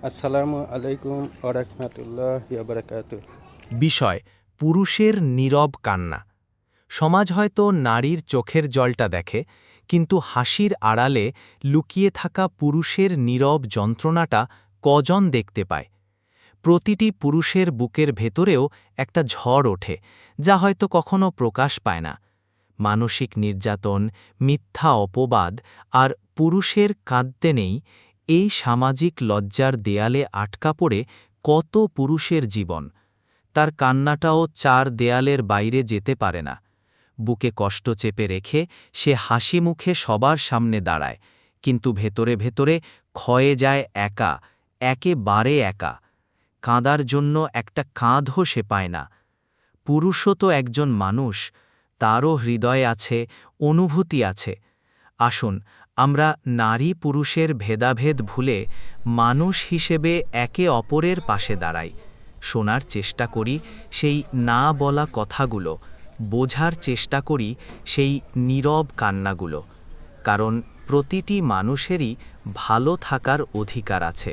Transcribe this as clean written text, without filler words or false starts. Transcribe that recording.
আসসালামু আলাইকুম ওয়া রাহমাতুল্লাহি ওয়া বারাকাতুহু। বিষয় পুরুষের নীরব কান্না। সমাজ হয়তো নারীর চোখের জলটা দেখে, কিন্তু হাসির আড়ালে লুকিয়ে থাকা পুরুষের নীরব যন্ত্রণাটা কজন দেখতে পায়? প্রতিটি পুরুষের বুকের ভেতরেও একটা ঝড় ওঠে, যা হয়তো কখনো প্রকাশ পায় না। মানসিক নির্যাতন, মিথ্যা অপবাদ আর পুরুষের কাঁদতে নেই, এই সামাজিক লজ্জার দেয়ালে আটকা পড়ে কত পুরুষের জীবন। তার কান্নাটাও চার দেয়ালের বাইরে যেতে পারে না। বুকে কষ্ট চেপে রেখে সে হাসি মুখে সবার সামনে দাঁড়ায়, কিন্তু ভেতরে ভেতরে ক্ষয়ে যায় একা, একেবারে একা। কাঁদার জন্য একটা কাঁধও সে পায় না। পুরুষও তো একজন মানুষ, তারও হৃদয় আছে, অনুভূতি আছে। আসুন আমরা নারী পুরুষের ভেদাভেদ ভুলে মানুষ হিসেবে একে অপরের পাশে দাঁড়াই, শোনার চেষ্টা করি সেই না বলা কথাগুলো, বোঝার চেষ্টা করি সেই নীরব কান্নাগুলো। কারণ প্রতিটি মানুষেরই ভালো থাকার অধিকার আছে।